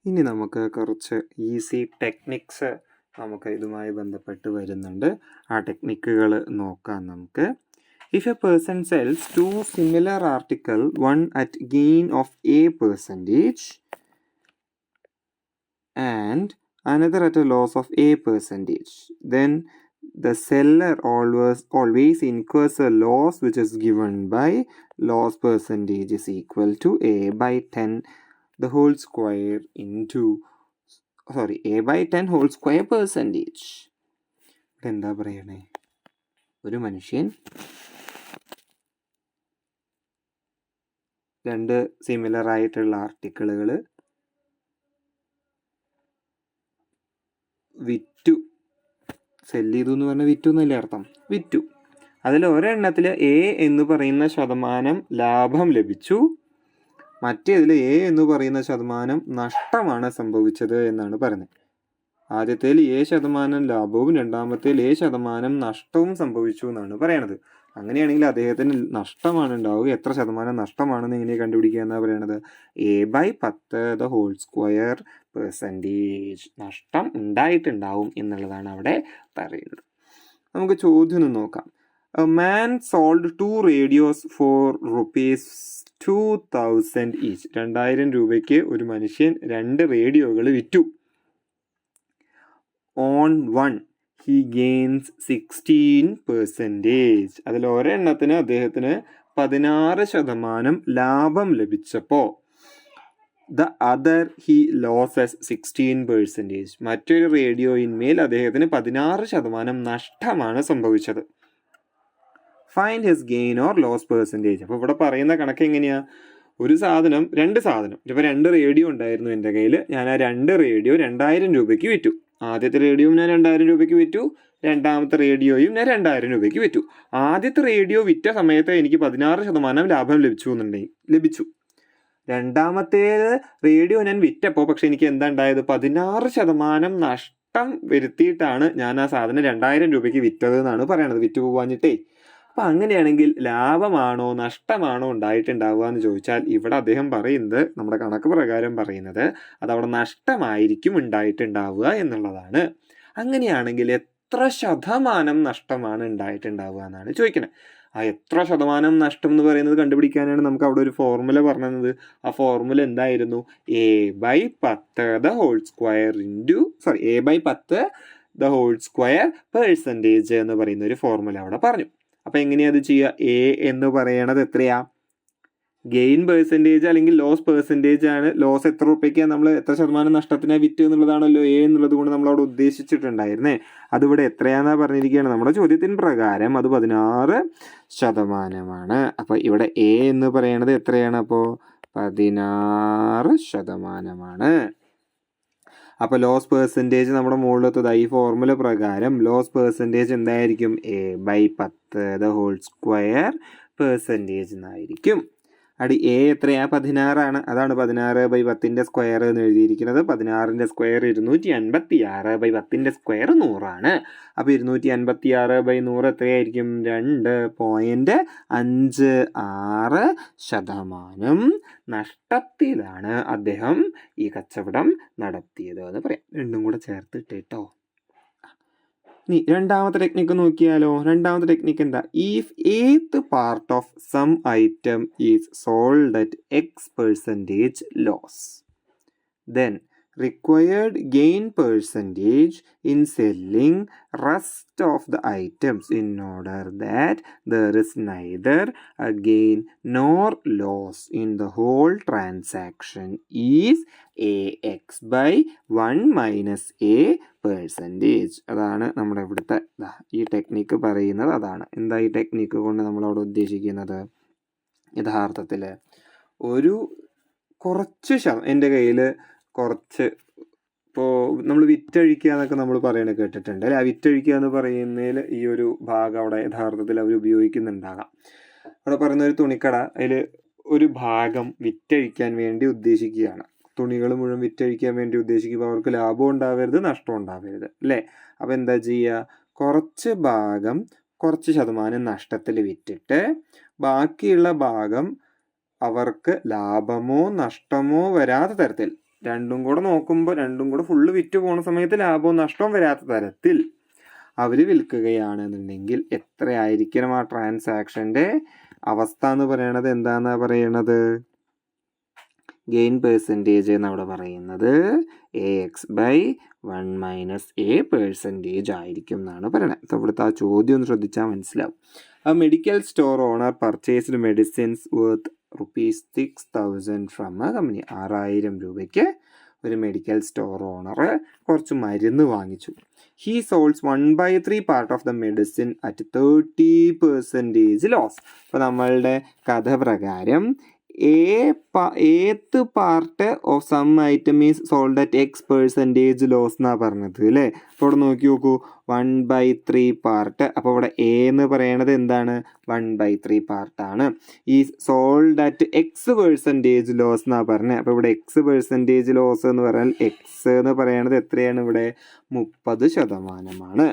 ഇനി നമുക്ക് കുറച്ച് ഈസി ടെക്നിക്സ് നമുക്ക് ഇതുമായി ബന്ധപ്പെട്ട് വരുന്നുണ്ട്. ആ ടെക്നിക്കുകൾ നോക്കാം നമുക്ക്. If a person sells two similar article, one at gain of a percentage and another at a loss of a percentage, then the seller always incurs a loss which is given by loss percentage is equal to a by 10 the whole square into a by 10 whole square percentage. എന്താ പറയണേ, ഒരു മനുഷ്യൻ രണ്ട് similar ആയിട്ടുള്ള ആർട്ടിക്കിളുകൾ വിറ്റു. Cell ചെയ്തു എന്ന് പറഞ്ഞാൽ വിറ്റു എന്നല്ലേ അർത്ഥം? വിറ്റു. അതിൽ ഒരെണ്ണത്തിൽ എ എന്ന് പറയുന്ന ശതമാനം ലാഭം ലഭിച്ചു, മറ്റേതിൽ എ എന്ന് പറയുന്ന ശതമാനം നഷ്ടമാണ് സംഭവിച്ചത് എന്നാണ് പറയുന്നത്. ആദ്യത്തേൽ ശതമാനം ലാഭവും രണ്ടാമത്തേൽ ശതമാനം നഷ്ടവും സംഭവിച്ചു എന്നാണ് പറയണത്. അങ്ങനെയാണെങ്കിൽ അദ്ദേഹത്തിന് നഷ്ടമാണ് ഉണ്ടാവുക. എത്ര ശതമാനം നഷ്ടമാണെന്ന് എങ്ങനെ കണ്ടുപിടിക്കുക എന്നാണ് പറയണത്? a by 10 the whole square percentage. നഷ്ടം ഉണ്ടായിട്ടുണ്ടാവും എന്നുള്ളതാണ് അവിടെ പറയുന്നത്. നമുക്ക് ചോദ്യം നോക്കാം. A man sold 2 radios for rupees 2000 each. 2000 രൂപയ്ക്ക് ഒരു മനുഷ്യൻ 2 റേഡിയോകൾ വിറ്റു. On one he gains 16%. അതിൽ ഒരെണ്ണത്തിന് അദ്ദേഹത്തിന് 16% ലാഭം ലഭിച്ചപ്പോൾ the other he loses 16%. മറ്റൊരു റേഡിയോയിന്മേൽ അദ്ദേഹത്തിന് 16% നഷ്ടമാണ് സംഭവിച്ചത്. Find his gain or loss percentage. അപ്പോൾ ഇവിടെ പറയുന്ന കണക്ക് എങ്ങനെയാ? ഒരു സാധനം, രണ്ട് സാധനം, ഇപ്പോൾ 2 റേഡിയോ ഉണ്ടായിരുന്നു എൻ്റെ കയ്യിൽ. ഞാൻ ആ 2 റേഡിയോ 2000 രൂപയ്ക്ക് വിറ്റു. ആദ്യത്തെ റേഡിയോയും ഞാൻ 2000 രൂപയ്ക്ക് വിറ്റു, രണ്ടാമത്തെ റേഡിയോയും ഞാൻ 2000 രൂപയ്ക്ക് വിറ്റു. ആദ്യത്തെ റേഡിയോ വിറ്റ സമയത്ത് എനിക്ക് 16% ലാഭം ലഭിച്ചു. രണ്ടാമത്തേത് റേഡിയോ ഞാൻ വിറ്റപ്പോൾ പക്ഷെ എനിക്ക് എന്താ ഉണ്ടായത്? 16% നഷ്ടം വരുത്തിയിട്ടാണ് ഞാൻ ആ സാധനം 2000 രൂപയ്ക്ക് വിറ്റത് എന്നാണ് പറയണത്, വിറ്റു പോവാഞ്ഞിട്ടേ. അപ്പം അങ്ങനെയാണെങ്കിൽ ലാഭമാണോ നഷ്ടമാണോ ഉണ്ടായിട്ടുണ്ടാവുക എന്ന് ചോദിച്ചാൽ ഇവിടെ അദ്ദേഹം പറയുന്നത്, നമ്മുടെ കണക്ക് പ്രകാരം പറയുന്നത്, അതവിടെ നഷ്ടമായിരിക്കും ഉണ്ടായിട്ടുണ്ടാവുക എന്നുള്ളതാണ്. അങ്ങനെയാണെങ്കിൽ എത്ര ശതമാനം നഷ്ടമാണ് ഉണ്ടായിട്ടുണ്ടാവുക എന്നാണ് ചോദിക്കുന്നത്. ആ എത്ര ശതമാനം നഷ്ടം എന്ന് പറയുന്നത് കണ്ടുപിടിക്കാനാണ് നമുക്ക് അവിടെ ഒരു ഫോർമുല പറഞ്ഞത്. ആ ഫോർമുല എന്തായിരുന്നു? a by 10 the whole square a by 10 the whole square percentage എന്ന് പറയുന്ന ഒരു ഫോർമുല അവിടെ പറഞ്ഞു. അപ്പം എങ്ങനെയാ അത് ചെയ്യുക? എ എന്ന് പറയണത് എത്രയാ? ഗെയിൻ പെർസെൻറ്റേജ് അല്ലെങ്കിൽ ലോസ് പെർസെൻറ്റേജ് ആണ്. ലോസ് എത്ര രൂപയ്ക്കാണ്, നമ്മൾ എത്ര ശതമാനം നഷ്ടത്തിനാ വിറ്റ് എന്നുള്ളതാണല്ലോ എ എന്നുള്ളത് കൊണ്ട് നമ്മൾ അവിടെ ഉദ്ദേശിച്ചിട്ടുണ്ടായിരുന്നേ. അതിവിടെ എത്രയാണെന്നാ പറഞ്ഞിരിക്കുകയാണ് നമ്മുടെ ചോദ്യത്തിന് പ്രകാരം. അത് 16%. അപ്പോൾ ഇവിടെ എ എന്ന് പറയണത് എത്രയാണ്? അപ്പോൾ 16%. അപ്പോൾ ലോസ് പെർസെൻറ്റേജ് നമ്മുടെ മുകളിലത്തത് ഈ ഫോർമുല പ്രകാരം ലോസ് പെർസെൻറ്റേജ് എന്തായിരിക്കും? a by 10 the whole square percentage എന്നായിരിക്കും. അടി എ എത്രയാ? 16 അതാണ് 16 by 10 സ്ക്വയർ എന്ന് എഴുതിയിരിക്കുന്നത്. 16 സ്ക്വയർ 256 by 10 സ്ക്വയർ 100. അപ്പോൾ 256 by 100 എത്രയായിരിക്കും? 2.56% നഷ്ടത്തിലാണ് അദ്ദേഹം ഈ കച്ചവടം നടത്തിയത് എന്ന് പറയാം. രണ്ടും കൂടെ ചേർത്തിട്ട് കേട്ടോ. ഇനി രണ്ടാമത്തെ ടെക്നിക്ക് നോക്കിയാലോ. രണ്ടാമത്തെ ടെക്നിക്ക് എന്താ? ഇഫ് ഏത് part of some item is sold at X% loss, then required gain percentage in selling rest of the items in order that there is neither a gain nor loss in the whole transaction is AX by 1 minus A percentage. അതാണ് നമ്മുടെ ഇവിടുത്തെ ഈ technique പറയുന്നത്. അതാണ് എന്താ ഈ technique കൊണ്ട് നമ്മളവിടെ ഉദ്ദേശിക്കുന്നത്? യഥാർത്ഥത്തിൽ ഒരു കുറച്ച് എൻ്റെ കയ്യിൽ കുറച്ച്, ഇപ്പോൾ നമ്മൾ വിറ്റഴിക്കുക എന്നൊക്കെ നമ്മൾ പറയണത് കേട്ടിട്ടുണ്ട് അല്ലേ? ആ വിറ്റഴിക്കുക എന്ന് പറയുന്നതിൽ ഈ ഒരു ഭാഗം അവിടെ യഥാർത്ഥത്തിൽ അവർ ഉപയോഗിക്കുന്നുണ്ടാകാം. അവിടെ പറയുന്ന ഒരു തുണിക്കട, അതിൽ ഒരു ഭാഗം വിറ്റഴിക്കാൻ വേണ്ടി ഉദ്ദേശിക്കുകയാണ്. തുണികൾ മുഴുവൻ വിറ്റഴിക്കാൻ വേണ്ടി ഉദ്ദേശിക്കുമ്പോൾ അവർക്ക് ലാഭം ഉണ്ടാവരുത്, നഷ്ടം ഉണ്ടാവരുത് അല്ലേ? അപ്പോൾ എന്താ ചെയ്യുക? കുറച്ച് ഭാഗം കുറച്ച് ശതമാനം നഷ്ടത്തിൽ വിറ്റിട്ട് ബാക്കിയുള്ള ഭാഗം അവർക്ക് ലാഭമോ നഷ്ടമോ വരാത്ത തരത്തിൽ രണ്ടും കൂടെ നോക്കുമ്പോൾ രണ്ടും കൂടെ ഫുള്ള് വിറ്റ് പോണ സമയത്ത് ലാഭവും നഷ്ടവും വരാത്ത തരത്തിൽ അവർ വിൽക്കുകയാണെന്നുണ്ടെങ്കിൽ എത്രയായിരിക്കണം ആ ട്രാൻസാക്ഷൻ്റെ അവസ്ഥ എന്ന് പറയണത്? എന്താണെന്നാ പറയണത്? ഗെയിൻ പെർസെൻറ്റേജ് എന്നവിടെ പറയുന്നത് AX/1 - A ആയിരിക്കും എന്നാണ് പറയുന്നത്. അപ്പോൾ ഇവിടുത്തെ ആ ചോദ്യം ഒന്ന് ശ്രദ്ധിച്ചാൽ മനസ്സിലാവും. A medical store owner purchased medicines worth ₹6,000 from a company. 6,000 രൂപയ്ക്ക് ഒരു മെഡിക്കൽ സ്റ്റോർ ഓണർ കുറച്ച് മരുന്ന് വാങ്ങിച്ചു. He sells 1/3 part of the medicine at 30% loss. അപ്പോൾ നമ്മളുടെ കഥ പ്രകാരം ഏത്ത് part of some item is sold at X% loss എന്നാണ് പറഞ്ഞത് അല്ലേ? അപ്പോൾ ഇവിടെ നോക്കി നോക്കൂ, 1/3 പാർട്ട്. അപ്പോൾ ഇവിടെ എ എന്ന് പറയണത് എന്താണ്? 1/3 പാർട്ടാണ്. ഈ സോൾഡ് അറ്റ് X% ലോസ് എന്നാണ് പറഞ്ഞത്. അപ്പോൾ ഇവിടെ X% ലോസ് എന്ന് പറഞ്ഞാൽ X എന്ന് പറയണത് എത്രയാണ്? ഇവിടെ 30%.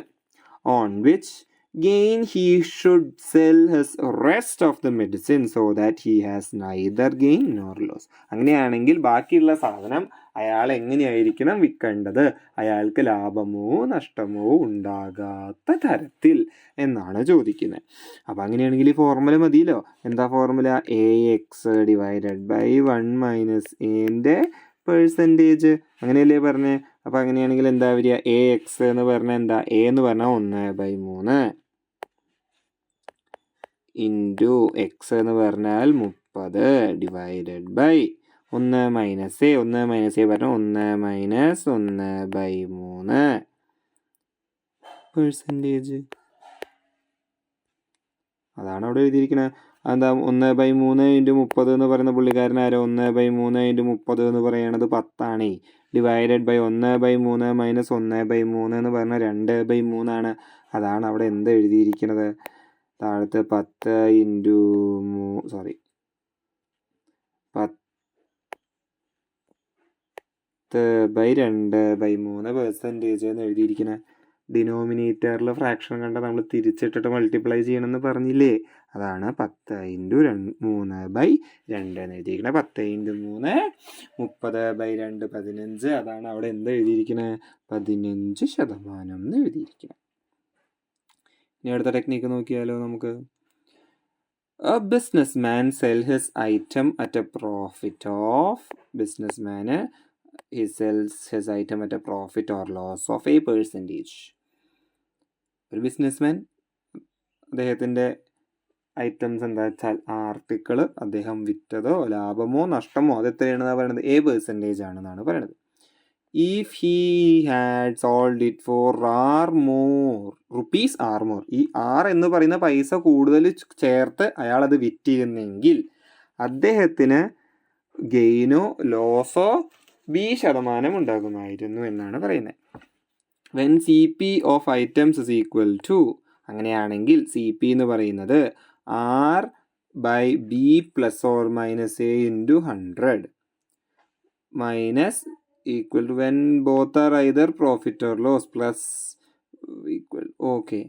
On which gain he should sell his rest of the medicine so that he has neither gain nor loss. അങ്ങനെയാണെങ്കിൽ ബാക്കിയുള്ള സാധനം അയാൾ എങ്ങനെയായിരിക്കണം വിൽക്കേണ്ടത്? അയാൾക്ക് ലാഭമോ നഷ്ടമോ ഉണ്ടാകാത്ത തരത്തിൽ എന്നാണ് ചോദിക്കുന്നത്. അപ്പം അങ്ങനെയാണെങ്കിൽ ഈ ഫോർമുല മതിയല്ലോ. എന്താ ഫോർമുല? AX/1 - A അങ്ങനെയല്ലേ പറഞ്ഞേ? അപ്പം അങ്ങനെയാണെങ്കിൽ എന്താ വരിക? AX എന്ന് പറഞ്ഞാൽ എന്താ? A എന്ന് പറഞ്ഞാൽ 1/3 ഇൻറ്റു X എന്ന് പറഞ്ഞാൽ 30 ഡിവൈഡഡ് ബൈ 1 - A. 1 - A പറഞ്ഞാൽ 1 - 1/3%. അതാണ് അവിടെ എഴുതിയിരിക്കുന്നത്. എന്താ 1/3 ഇൻറ്റു 30 എന്ന് പറയുന്ന പുള്ളിക്കാരനാരോ? 1/3 ഇൻറ്റു 30 എന്ന് പറയണത് 10 ഡിവൈഡഡ് ബൈ 1/3 - 1/3 എന്ന് പറഞ്ഞാൽ 2/3 അതാണ് അവിടെ എന്ത് എഴുതിയിരിക്കുന്നത്? താഴത്തെ 10 ഇൻറ്റു 10/2/3% എന്ന് എഴുതിയിരിക്കുന്നത്. ഡിനോമിനേറ്ററിൽ ഫ്രാക്ഷൻ കണ്ട നമ്മൾ തിരിച്ചിട്ടിട്ട് മൾട്ടിപ്ലൈ ചെയ്യണമെന്ന് പറഞ്ഞില്ലേ? അതാണ് 10 ഇൻറ്റു 3/2 എന്ന് എഴുതിയിരിക്കുന്നത്. 10 ഇൻറ്റു 3 30/2 15. അതാണ് അവിടെ എന്ത് എഴുതിയിരിക്കുന്നത്? 15% എന്ന് എഴുതിയിരിക്കുന്നത്. ഇനി അടുത്ത ടെക്നിക്ക് നോക്കിയാലോ നമുക്ക്. A businessman sell his item at a profit of he sells his item at a profit or loss of A%. ഒരു ബിസിനസ്മാൻ അദ്ദേഹത്തിൻ്റെ ഐറ്റംസ് എന്താ വെച്ചാൽ ആർട്ടിക്കിൾ അദ്ദേഹം വിറ്റതോ ലാഭമോ നഷ്ടമോ അത് എത്രയാണെന്നാണ് പറയുന്നത്? A% ആണെന്നാണ് പറയുന്നത്. If he had sold it for rupees or more, ഈ R എന്ന് പറയുന്ന പൈസ കൂടുതൽ ചേർത്ത് അയാൾ അത് വിറ്റിരുന്നെങ്കിൽ അദ്ദേഹത്തിന് ഗെയിനോ ലോസോ B% ഉണ്ടാകുമായിരുന്നു എന്നാണ് പറയുന്നത്. When CP of items is equal to, അങ്ങനെയാണെങ്കിൽ CP എന്ന് പറയുന്നത് R/B +or - A × 100 minus equal to when both are either profit or loss plus equal. Okay,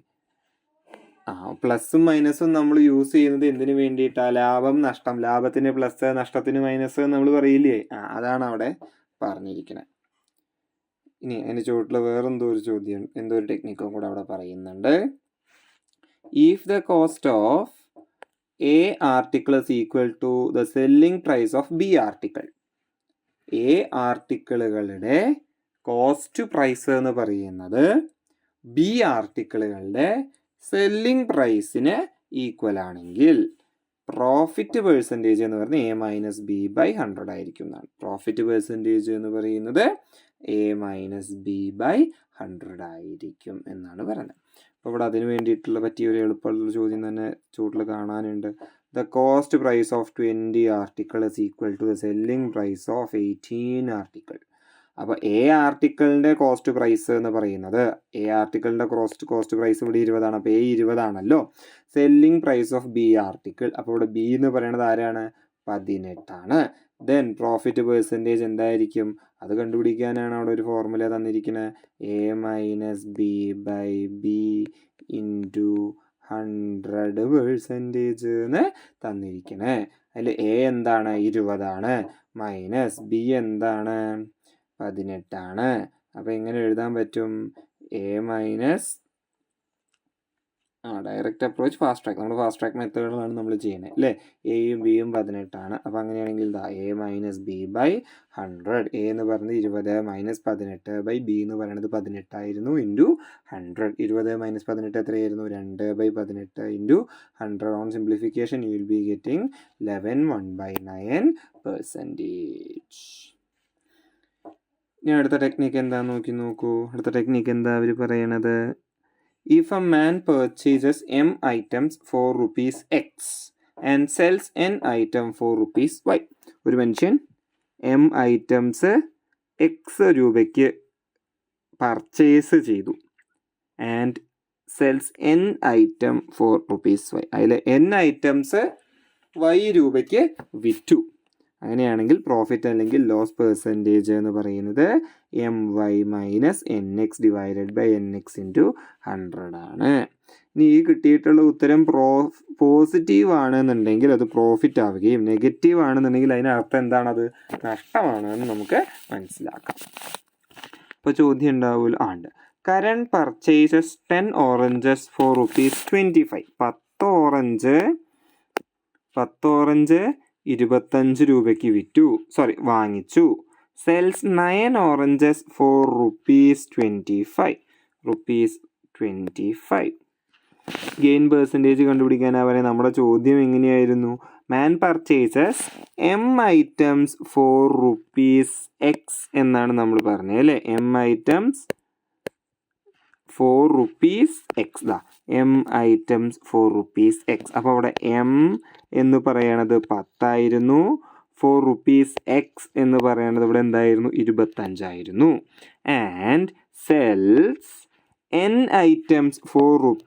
പ്ലസും മൈനസും നമ്മൾ യൂസ് ചെയ്യുന്നത് എന്തിനു വേണ്ടിയിട്ടാണ്? ലാഭം നഷ്ടം, ലാഭത്തിന് പ്ലസ് നഷ്ടത്തിന് മൈനസ് നമ്മൾ പറയില്ലേ? അതാണ് അവിടെ പറഞ്ഞിരിക്കുന്നത്. ഇനി അതിന് ചുവട്ടിൽ വേറെന്തോ ഒരു ചോദ്യം, എന്തോ ഒരു ടെക്നിക്കും കൂടെ അവിടെ പറയുന്നുണ്ട്. If the cost of A article is equal to the selling price of B article, A ആർട്ടിക്കിളുകളുടെ കോസ്റ്റ് പ്രൈസ് എന്ന് പറയുന്നത് B ആർട്ടിക്കിളുകളുടെ സെല്ലിംഗ് പ്രൈസിന് ഈക്വൽ ആണെങ്കിൽ പ്രോഫിറ്റ് പെർസെൻറ്റേജ് എന്ന് പറയുന്നത് A-B/100 ആയിരിക്കും എന്നാണ്. പ്രോഫിറ്റ് പെർസെൻറ്റേജ് എന്ന് പറയുന്നത് A-B/100 ആയിരിക്കും എന്നാണ് പറയുന്നത്. അപ്പോൾ ഇവിടെ അതിന് വേണ്ടിയിട്ടുള്ള പറ്റിയ ഒരു എളുപ്പമുള്ള ചോദ്യം തന്നെ ചൂട്ടിൽ കാണാനുണ്ട്. The cost price of 20 article is equal to the selling price of 18 article. അപ്പോൾ A ആർട്ടിക്കിളിൻ്റെ കോസ്റ്റ് പ്രൈസ് എന്ന് പറയുന്നത്, A ആർട്ടിക്കിളിൻ്റെ കോസ്റ്റ് പ്രൈസ് ഇവിടെ 20 അപ്പോൾ A 20 ആണല്ലോ. Selling price of B article, അപ്പോൾ ഇവിടെ B എന്ന് പറയുന്നത് ആരാണ്? 18. ദെൻ പ്രോഫിറ്റ് പെർസെൻറ്റേജ് എന്തായിരിക്കും? അത് കണ്ടുപിടിക്കാനാണ് അവിടെ ഒരു ഫോർമുല തന്നിരിക്കുന്നത്. A-B/B × 100% എന്ന് തന്നിരിക്കണേ. അതിൽ A എന്താണ്? 20. മൈനസ് ബി എന്താണ് 18. അപ്പോൾ എങ്ങനെ എഴുതാൻ പറ്റും? A minus direct approach fast track. നമ്മൾ ഫാസ്റ്റ് ട്രാക്ക് മെത്തേഡുകളാണ് നമ്മൾ ചെയ്യുന്നത് അല്ലേ? എയും ബിയും 18. അപ്പോൾ അങ്ങനെയാണെങ്കിൽ ഇതാ A minus B by 100. A എന്ന് പറയുന്നത് 20 മൈനസ് 18 ബൈ ബി എന്ന് പറയുന്നത് 18 ഇൻറ്റു 100. 20 മൈനസ് 18 എത്രയായിരുന്നു? 2 by 18 into 100. On simplification you will be getting 11/9%. ഇനി അടുത്ത ടെക്നിക്ക് എന്താന്ന് നോക്കൂ. അടുത്ത ടെക്നിക്ക് എന്താ അവർ പറയണത്? If a man purchases m items for rupees x and sells n item for rupees y. ഒരു മനുഷ്യൻ m ഐറ്റംസ് x രൂപയ്ക്ക് പർച്ചേസ് ചെയ്തു and sells n item for rupees y. അതിൽ n ഐറ്റംസ് y രൂപയ്ക്ക് വിറ്റു. അങ്ങനെയാണെങ്കിൽ പ്രോഫിറ്റ് അല്ലെങ്കിൽ loss percentage എന്ന് പറയുന്നത് M Y minus N X divided by N X into 100 ആണ്. ഇനി ഈ കിട്ടിയിട്ടുള്ള ഉത്തരം പോസിറ്റീവ് ആണെന്നുണ്ടെങ്കിൽ അത് പ്രോഫിറ്റ് ആവുകയും നെഗറ്റീവ് ആണെന്നുണ്ടെങ്കിൽ അതിനർത്ഥം എന്താണത്? നഷ്ടമാണ് എന്ന് നമുക്ക് മനസ്സിലാക്കാം. അപ്പോൾ ചോദ്യം ഉണ്ടാവില്ല. ഉണ്ട്. Karan purchases 10 oranges for ₹25. 10 orange 25 രൂപയ്ക്ക് വാങ്ങിച്ചു. Sells 9 oranges for ₹25. Gain percentage കണ്ടുപിടിക്കാനാ പറയുന്നത്. നമ്മുടെ ചോദ്യം എങ്ങനെയായിരുന്നു? Man purchases M items for ₹x എന്നാണ് നമ്മൾ പറഞ്ഞത് അല്ലേ? M items for ₹x. M items for ₹x. അപ്പോൾ അവിടെ എം എന്ന് പറയണത് 10 ആയിരുന്നു. ഫോർ ₹x എന്ന് പറയണത് ഇവിടെ എന്തായിരുന്നു? 25 and sells n items four ₹y.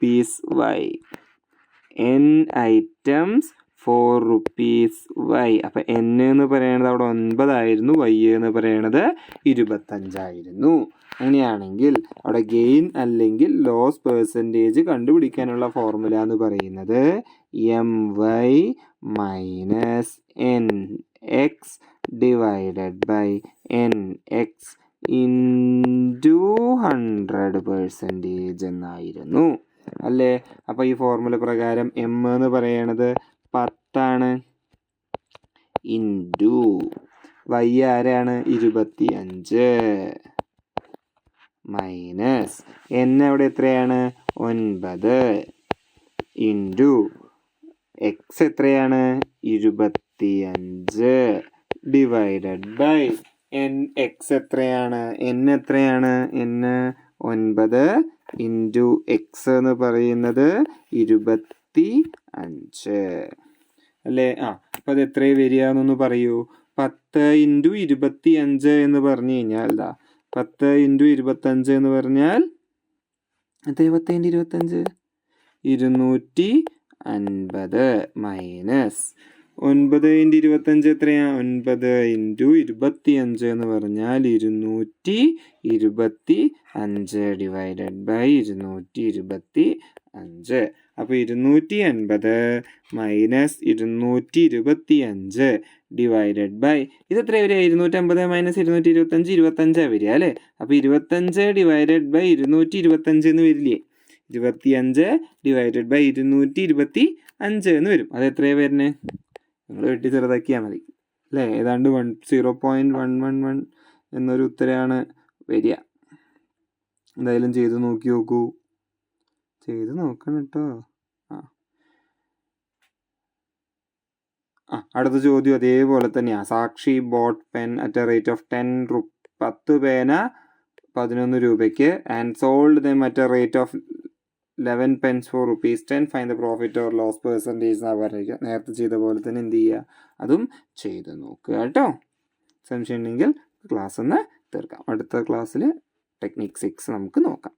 n items four ₹y. അപ്പം n എന്ന് പറയണത് അവിടെ 9 ആയിരുന്നു. y എന്ന് പറയണത് 25. അങ്ങനെയാണെങ്കിൽ അവിടെ ഗെയിൻ അല്ലെങ്കിൽ ലോസ് പെർസെൻറ്റേജ് കണ്ടുപിടിക്കാനുള്ള ഫോർമുല എന്ന് പറയുന്നത് M Y minus N X divided by N X into 100% എന്നായിരുന്നു അല്ലേ? അപ്പോൾ ഈ ഫോർമുല പ്രകാരം എം എന്ന് പറയണത് 10 ഇൻറ്റു വൈ ആരാണ്? 25 മൈനസ് എൻ അവിടെ എത്രയാണ്? 9 ഇൻറ്റു എക്സ് എത്രയാണ്? 25 ഡിവൈഡഡ് ബൈ എൻ എക്സ് എത്രയാണ്? എൻ 9 ഇൻറ്റു എക്സ് എന്ന് പറയുന്നത് 25 അല്ലേ? അപ്പം അത് എത്രയും വരിക എന്നൊന്ന് പറയൂ. 10 ഇൻറ്റു 25 എന്ന് പറഞ്ഞു കഴിഞ്ഞാൽ 10 ഇൻറ്റു 25 എന്ന് പറഞ്ഞാൽ 10 ഇൻറ്റു 25 250 മൈനസ് 9 ഇൻറ്റു 25 എത്രയാ? 9 ഇൻറ്റു 25 എന്ന് പറഞ്ഞാൽ 225 ഡിവൈഡഡ് ബൈ 225. അപ്പോൾ 250 മൈനസ് 225 ഡിവൈഡഡ് ബൈ ഇതെത്ര വരിക? 250 മൈനസ് 225 25 വരിക അല്ലേ? അപ്പോൾ 25 ഡിവൈഡഡ് ബൈ 225 എന്ന് വരില്ലേ? 25 ഡിവൈഡഡ് ബൈ 225 എന്ന് വരും. അത് എത്രയാണ് വരുന്നത്? നിങ്ങൾ വെട്ടി ചെറുതാക്കിയാൽ മതി അല്ലേ? ഏതാണ്ട് 0.111 എന്നൊരു ഉത്തരമാണ് വരിക. എന്തായാലും ചെയ്ത് നോക്കൂ. ചെയ്ത് നോക്കണം കേട്ടോ. അടുത്ത ചോദ്യം അതേപോലെ തന്നെയാണ്. Sakshi bought pen at a rate of 10 പേന 11 രൂപയ്ക്ക് and sold them at a rate of 11 pence for ₹10. Find the profit or loss percentage എന്നാണ് പറയുക. നേരത്തെ ചെയ്ത പോലെ തന്നെ എന്ത് ചെയ്യുക? അതും ചെയ്ത് നോക്കുക കേട്ടോ. സംശയം ഉണ്ടെങ്കിൽ ക്ലാസ് ഒന്ന് തീർക്കാം. അടുത്ത ക്ലാസ്സിൽ ടെക്നിക് 6 നമുക്ക് നോക്കാം.